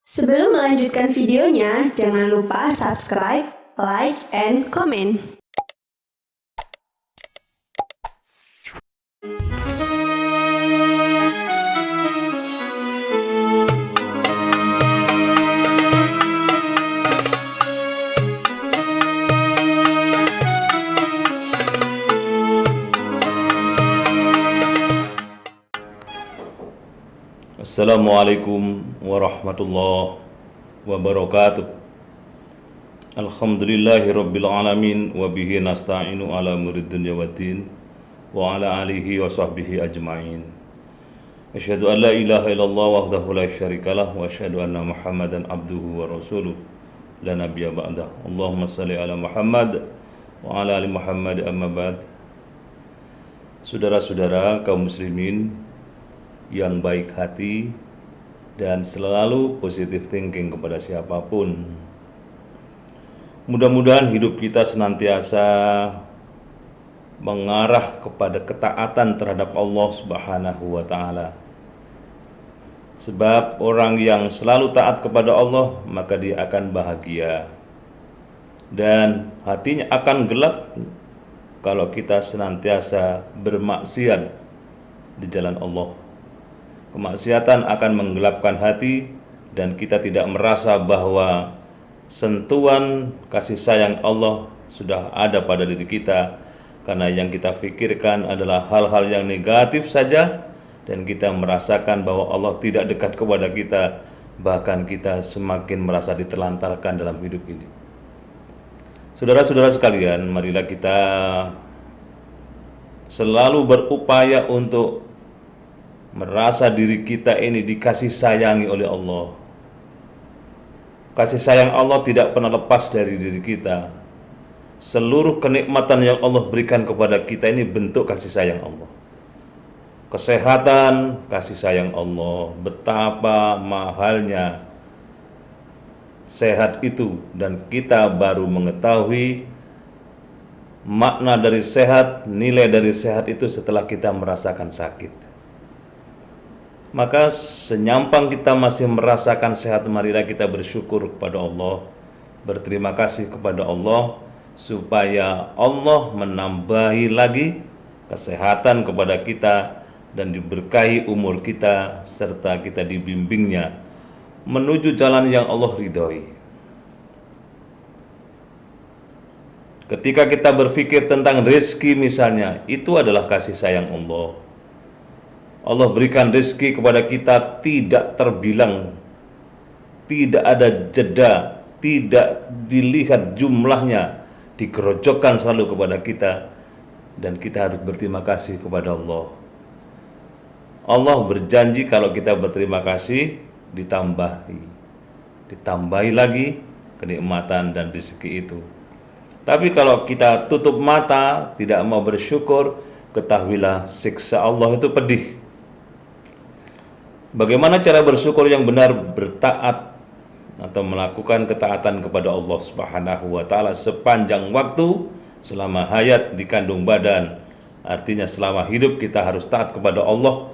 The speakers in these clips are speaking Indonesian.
Sebelum melanjutkan videonya, jangan lupa subscribe, like, and comment. Assalamualaikum warahmatullahi wabarakatuh. Alhamdulillahirabbil alamin wa bihi nasta'inu ala umurid dunya waddin wa ala alihi wa sahbihi ajmain. Asyhadu an la ilaha illallah wahdahu la syarikalah wa asyhadu anna Muhammadan abduhu wa rasuluh la nabiyya ba'dah. Allahumma shalli ala Muhammad wa ala ali Muhammad amma ba'd. Saudara-saudara kaum muslimin yang baik hati dan selalu positive thinking kepada siapapun. Mudah-mudahan hidup kita senantiasa mengarah kepada ketaatan terhadap Allah Subhanahu wa taala. Sebab orang yang selalu taat kepada Allah, maka dia akan bahagia. Dan hatinya akan gelap kalau kita senantiasa bermaksiat di jalan Allah. Kemaksiatan akan menggelapkan hati dan kita tidak merasa bahwa sentuhan kasih sayang Allah sudah ada pada diri kita, karena yang kita pikirkan adalah hal-hal yang negatif saja dan kita merasakan bahwa Allah tidak dekat kepada kita, bahkan kita semakin merasa ditelantarkan dalam hidup ini. Saudara-saudara sekalian, marilah kita selalu berupaya untuk merasa diri kita ini dikasih sayangi oleh Allah. Kasih sayang Allah tidak pernah lepas dari diri kita. Seluruh kenikmatan yang Allah berikan kepada kita ini bentuk kasih sayang Allah. Kesehatan, kasih sayang Allah. Betapa mahalnya sehat itu, dan kita baru mengetahui makna dari sehat, nilai dari sehat itu setelah kita merasakan sakit. Maka senyampang kita masih merasakan sehat, marilah kita bersyukur kepada Allah, berterima kasih kepada Allah, supaya Allah menambahi lagi kesehatan kepada kita dan diberkahi umur kita, serta kita dibimbingnya menuju jalan yang Allah ridhoi. Ketika kita berpikir tentang rezeki misalnya, itu adalah kasih sayang Allah. Allah berikan rezeki kepada kita tidak terbilang, tidak ada jeda, tidak dilihat jumlahnya, dikerojokkan selalu kepada kita, dan kita harus berterima kasih kepada Allah. Allah berjanji kalau kita berterima kasih, ditambahi lagi kenikmatan dan rezeki itu. Tapi kalau kita tutup mata, tidak mau bersyukur, ketahuilah siksa Allah itu pedih. Bagaimana cara bersyukur yang benar? Bertaat atau melakukan ketaatan kepada Allah Subhanahu wa taala sepanjang waktu, selama hayat di kandung badan. Artinya selama hidup kita harus taat kepada Allah,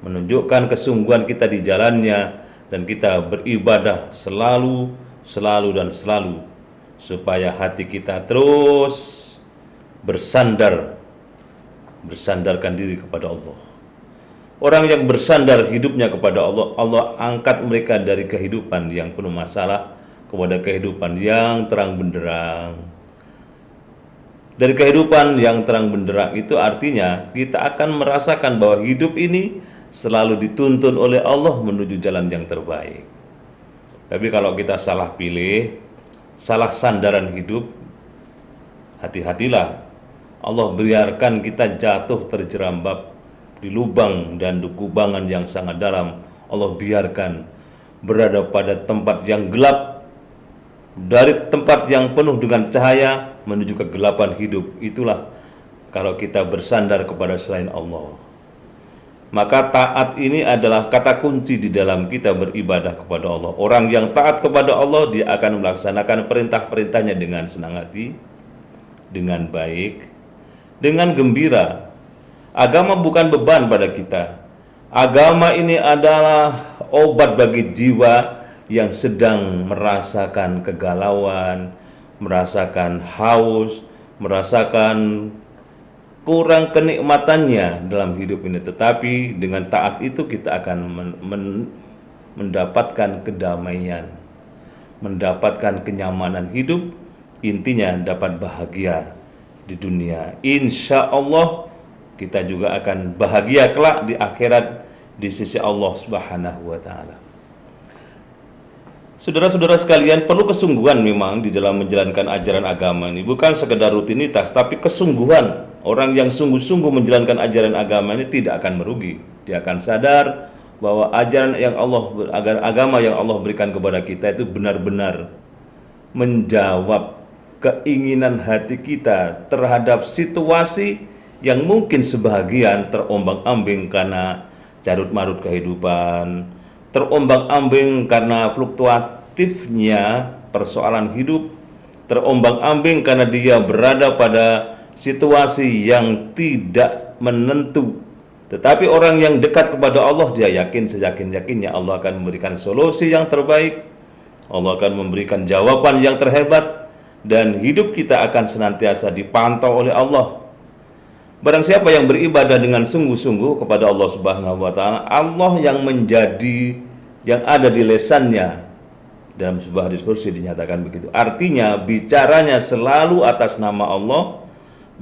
menunjukkan kesungguhan kita di jalannya, dan kita beribadah selalu supaya hati kita terus bersandarkan diri kepada Allah. Orang yang bersandar hidupnya kepada Allah, Allah angkat mereka dari kehidupan yang penuh masalah kepada kehidupan yang terang benderang. Dari kehidupan yang terang benderang itu artinya kita akan merasakan bahwa hidup ini selalu dituntun oleh Allah menuju jalan yang terbaik. Tapi kalau kita salah pilih, salah sandaran hidup, hati-hatilah. Allah biarkan kita jatuh terjerambab di lubang dan kubangan yang sangat dalam. Allah biarkan berada pada tempat yang gelap, dari tempat yang penuh dengan cahaya menuju kegelapan hidup. Itulah kalau kita bersandar kepada selain Allah. Maka taat ini adalah kata kunci di dalam kita beribadah kepada Allah. Orang yang taat kepada Allah, dia akan melaksanakan perintah-perintahnya dengan senang hati, dengan baik, dengan gembira. Agama bukan beban pada kita. Agama ini adalah obat bagi jiwa yang sedang merasakan kegalauan, merasakan haus, merasakan kurang kenikmatannya dalam hidup ini. Tetapi dengan taat itu kita akan mendapatkan kedamaian, mendapatkan kenyamanan hidup, intinya dapat bahagia di dunia. Insya Allah kita juga akan bahagia kelak di akhirat di sisi Allah Subhanahu wa Ta'ala. Saudara-saudara sekalian, perlu kesungguhan memang di dalam menjalankan ajaran agama ini, bukan sekedar rutinitas, tapi kesungguhan. Orang yang sungguh-sungguh menjalankan ajaran agama ini tidak akan merugi. Dia akan sadar bahwa ajaran yang agama yang Allah berikan kepada kita itu benar-benar menjawab keinginan hati kita terhadap situasi yang mungkin sebahagian terombang-ambing karena carut-marut kehidupan, terombang-ambing karena fluktuatifnya persoalan hidup, terombang-ambing karena dia berada pada situasi yang tidak menentu. Tetapi orang yang dekat kepada Allah, dia yakin seyakin-yakinnya Allah akan memberikan solusi yang terbaik, Allah akan memberikan jawaban yang terhebat, dan hidup kita akan senantiasa dipantau oleh Allah. Barang siapa yang beribadah dengan sungguh-sungguh kepada Allah Subhanahu wa Ta'ala, Allah yang menjadi yang ada di lesannya. Dalam sebuah diskusi dinyatakan begitu. Artinya bicaranya selalu atas nama Allah,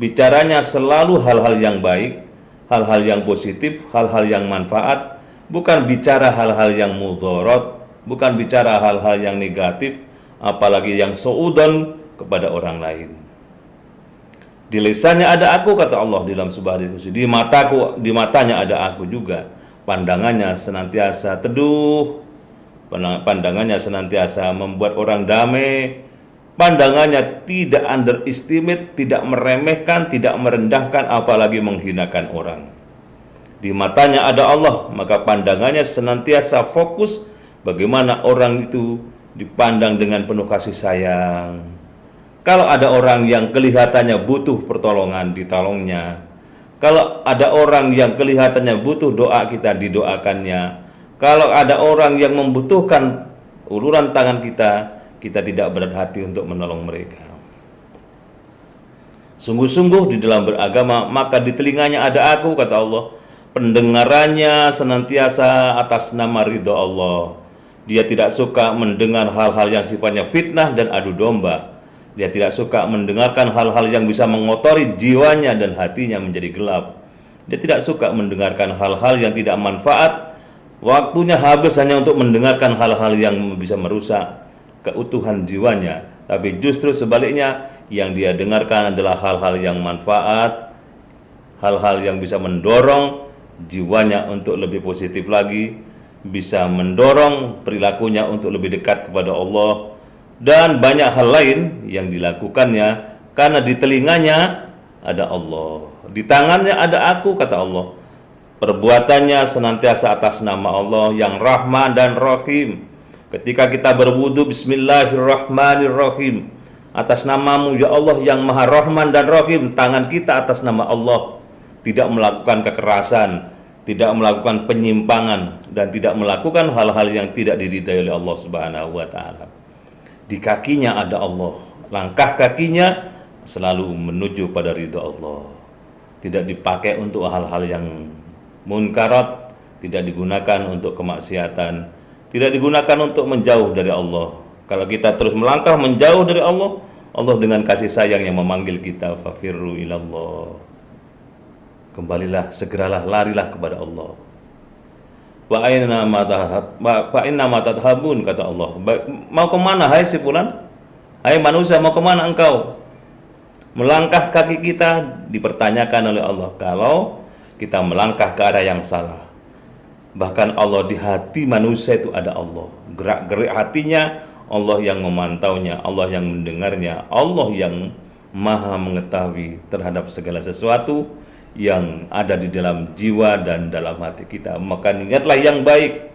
bicaranya selalu hal-hal yang baik, hal-hal yang positif, hal-hal yang manfaat, bukan bicara hal-hal yang mudarat, bukan bicara hal-hal yang negatif, apalagi yang suudzon kepada orang lain. Di lisannya ada aku, kata Allah di dalam sebuah diskusi. Di matanya ada aku juga. Pandangannya senantiasa teduh, pandangannya senantiasa membuat orang damai, pandangannya tidak underestimate, tidak meremehkan, tidak merendahkan, apalagi menghinakan orang. Di matanya ada Allah, maka pandangannya senantiasa fokus bagaimana orang itu dipandang dengan penuh kasih sayang. Kalau ada orang yang kelihatannya butuh pertolongan, ditolongnya. Kalau ada orang yang kelihatannya butuh doa, kita didoakannya. Kalau ada orang yang membutuhkan uluran tangan kita tidak berat hati untuk menolong mereka. Sungguh-sungguh di dalam beragama, maka di telinganya ada aku, kata Allah. Pendengarannya senantiasa atas nama ridho Allah. Dia tidak suka mendengar hal-hal yang sifatnya fitnah dan adu domba. Dia tidak suka mendengarkan hal-hal yang bisa mengotori jiwanya dan hatinya menjadi gelap. Dia tidak suka mendengarkan hal-hal yang tidak manfaat. Waktunya habis hanya untuk mendengarkan hal-hal yang bisa merusak keutuhan jiwanya. Tapi justru sebaliknya, yang dia dengarkan adalah hal-hal yang manfaat, hal-hal yang bisa mendorong jiwanya untuk lebih positif lagi, bisa mendorong perilakunya untuk lebih dekat kepada Allah, dan banyak hal lain yang dilakukannya karena di telinganya ada Allah, di tangannya ada aku, kata Allah. Perbuatannya senantiasa atas nama Allah yang Rahman dan Rahim. Ketika kita berwudu, Bismillahirrahmanirrahim, atas namamu ya Allah yang Maha Rahman dan Rahim. Tangan kita atas nama Allah, tidak melakukan kekerasan, tidak melakukan penyimpangan, dan tidak melakukan hal-hal yang tidak diridai oleh Allah Subhanahu wa Ta'ala. Di kakinya ada Allah, langkah kakinya selalu menuju pada ridha Allah, tidak dipakai untuk hal-hal yang munkarat, tidak digunakan untuk kemaksiatan, tidak digunakan untuk menjauh dari Allah. Kalau kita terus melangkah menjauh dari Allah, Allah dengan kasih sayang yang memanggil kita, fafirru ilallah, kembalilah, segeralah, larilah kepada Allah. Wa inna ma tadhabun, kata Allah. Mau kemana hai si fulan? Hai manusia, mau kemana engkau? Melangkah kaki kita dipertanyakan oleh Allah kalau kita melangkah ke arah yang salah. Bahkan Allah, di hati manusia itu ada Allah. Gerak-gerik hatinya Allah yang memantaunya, Allah yang mendengarnya, Allah yang maha mengetahui terhadap segala sesuatu yang ada di dalam jiwa dan dalam hati kita. Maka niatlah yang baik,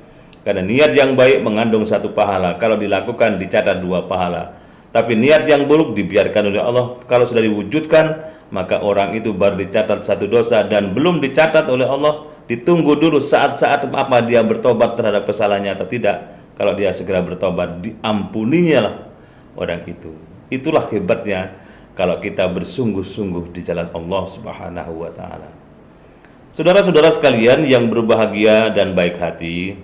karena niat yang baik mengandung satu pahala. Kalau dilakukan dicatat 2 pahala. Tapi niat yang buruk dibiarkan oleh Allah, kalau sudah diwujudkan maka orang itu baru dicatat 1 dosa, dan belum dicatat oleh Allah ditunggu dulu saat-saat apa dia bertobat terhadap kesalahannya atau tidak. Kalau dia segera bertobat, diampuninya lah orang itu. Itulah hebatnya kalau kita bersungguh-sungguh di jalan Allah Subhanahu wa taala. Saudara-saudara sekalian yang berbahagia dan baik hati,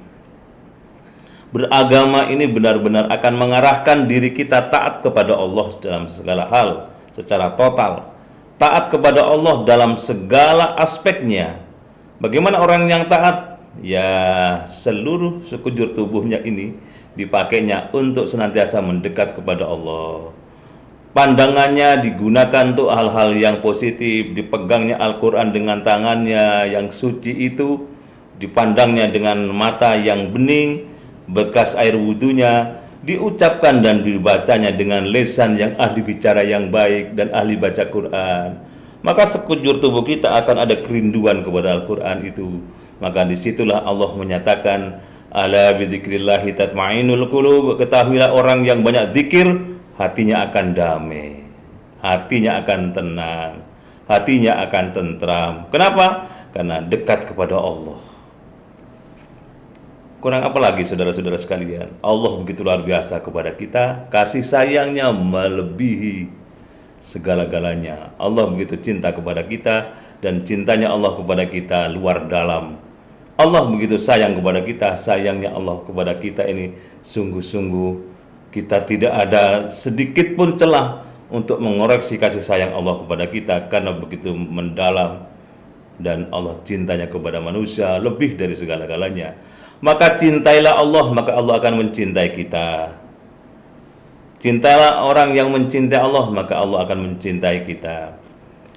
beragama ini benar-benar akan mengarahkan diri kita taat kepada Allah dalam segala hal secara total. Taat kepada Allah dalam segala aspeknya. Bagaimana orang yang taat? Ya, seluruh sekujur tubuhnya ini dipakainya untuk senantiasa mendekat kepada Allah. Pandangannya digunakan untuk hal-hal yang positif, dipegangnya Al-Quran dengan tangannya yang suci itu, dipandangnya dengan mata yang bening, bekas air wudhunya, diucapkan dan dibacanya dengan lisan yang ahli bicara yang baik dan ahli baca Quran. Maka sekujur tubuh kita akan ada kerinduan kepada Al-Quran itu. Maka disitulah Allah menyatakan, ala bidzikrillahi tatma'innul qulub. Ketahuilah orang yang banyak zikir, hatinya akan damai, hatinya akan tenang, hatinya akan tentram. Kenapa? Karena dekat kepada Allah. Kurang apa lagi saudara-saudara sekalian? Allah begitu luar biasa kepada kita, kasih sayangnya melebihi segala-galanya. Allah begitu cinta kepada kita, dan cintanya Allah kepada kita luar dalam. Allah begitu sayang kepada kita, sayangnya Allah kepada kita ini sungguh-sungguh kita tidak ada sedikit pun celah untuk mengoreksi kasih sayang Allah kepada kita, karena begitu mendalam, dan Allah cintanya kepada manusia lebih dari segala-galanya. Maka cintailah Allah, maka Allah akan mencintai kita. Cintailah orang yang mencintai Allah, maka Allah akan mencintai kita.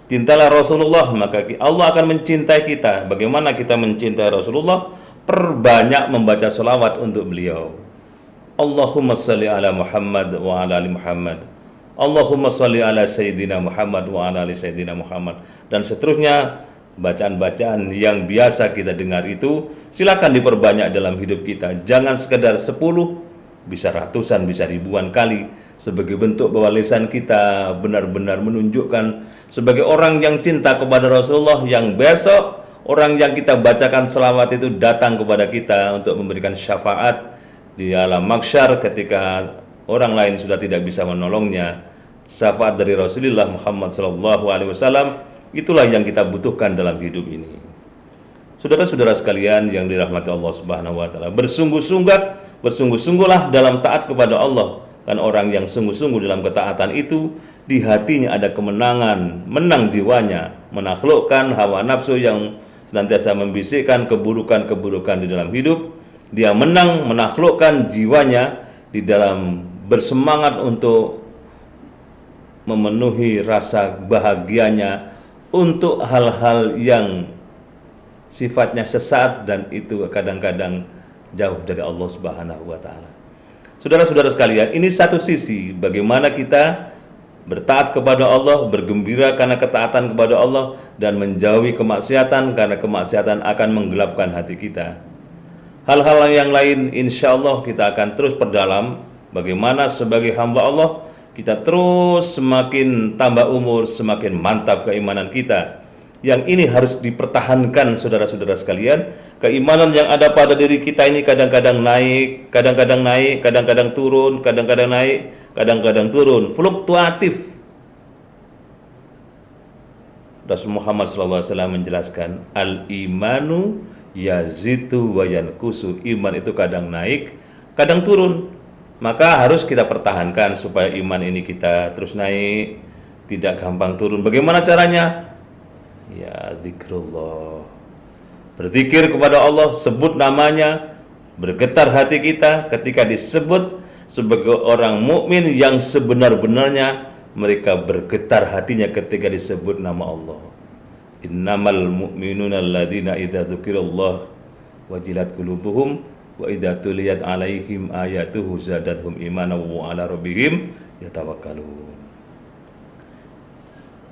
Cintailah Rasulullah, maka Allah akan mencintai kita. Bagaimana kita mencintai Rasulullah? Perbanyak membaca salawat untuk beliau. Allahumma salli ala Muhammad wa ala ali Muhammad. Allahumma salli ala Sayyidina Muhammad wa ala ali Sayyidina Muhammad. Dan seterusnya, bacaan-bacaan yang biasa kita dengar itu silakan diperbanyak dalam hidup kita. Jangan sekedar 10, bisa ratusan, bisa ribuan kali, sebagai bentuk bahwa lisan kita benar-benar menunjukkan sebagai orang yang cinta kepada Rasulullah, yang besok orang yang kita bacakan selawat itu datang kepada kita untuk memberikan syafaat di alam mahsyar ketika orang lain sudah tidak bisa menolongnya. Syafaat dari Rasulullah Muhammad SAW, itulah yang kita butuhkan dalam hidup ini. Saudara-saudara sekalian yang dirahmati Allah Subhanahu wa taala, bersungguh-sungguhlah dalam taat kepada Allah. Kan orang yang sungguh-sungguh dalam ketaatan itu, di hatinya ada kemenangan, menang jiwanya, menaklukkan hawa nafsu yang senantiasa membisikkan keburukan-keburukan di dalam hidup. Dia menang menaklukkan jiwanya di dalam bersemangat untuk memenuhi rasa bahagianya untuk hal-hal yang sifatnya sesat, dan itu kadang-kadang jauh dari Allah Subhanahu wa taala. Saudara-saudara sekalian, ini satu sisi bagaimana kita bertaat kepada Allah, bergembira karena ketaatan kepada Allah, dan menjauhi kemaksiatan karena kemaksiatan akan menggelapkan hati kita. Hal-hal yang lain insya Allah kita akan terus perdalam, bagaimana sebagai hamba Allah kita terus semakin tambah umur, semakin mantap keimanan kita. Yang ini harus dipertahankan saudara-saudara sekalian. Keimanan yang ada pada diri kita ini kadang-kadang naik, kadang-kadang turun, kadang-kadang naik, kadang-kadang turun, fluktuatif. Rasul Muhammad SAW menjelaskan, al-imanu yazidu wa yankusu. Iman itu kadang naik, kadang turun. Maka harus kita pertahankan supaya iman ini kita terus naik, tidak gampang turun. Bagaimana caranya? Ya, zikrullah. Berzikir kepada Allah, sebut namanya, bergetar hati kita ketika disebut. Sebagai orang mukmin yang sebenar-benarnya, mereka bergetar hatinya ketika disebut nama Allah. Innamal mu'minuna alladzina idza dzukirallah wajilat qulubuhum wa idza tuliyat alaihim ayatuhu zadatuhum imanan wa ala rabbihim yatawakkalun.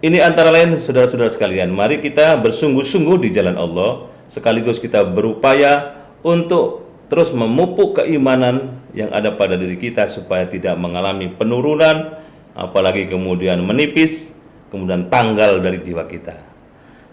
Ini antara lain saudara-saudara sekalian, mari kita bersungguh-sungguh di jalan Allah, sekaligus kita berupaya untuk terus memupuk keimanan yang ada pada diri kita supaya tidak mengalami penurunan, apalagi kemudian menipis, kemudian tanggal dari jiwa kita.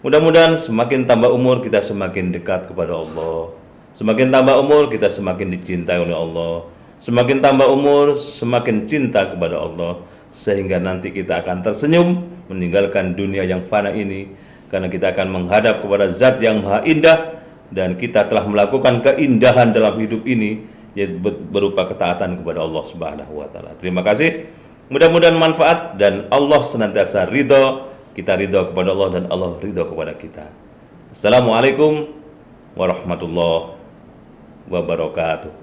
Mudah-mudahan semakin tambah umur kita semakin dekat kepada Allah. Semakin tambah umur kita semakin dicintai oleh Allah. Semakin tambah umur semakin cinta kepada Allah, sehingga nanti kita akan tersenyum meninggalkan dunia yang fana ini, karena kita akan menghadap kepada Zat yang Maha Indah, dan kita telah melakukan keindahan dalam hidup ini, yaitu berupa ketaatan kepada Allah Subhanahu wa taala. Terima kasih. Mudah-mudahan manfaat dan Allah senantiasa ridho, kita ridho kepada Allah dan Allah ridho kepada kita. Assalamualaikum warahmatullahi wabarakatuh.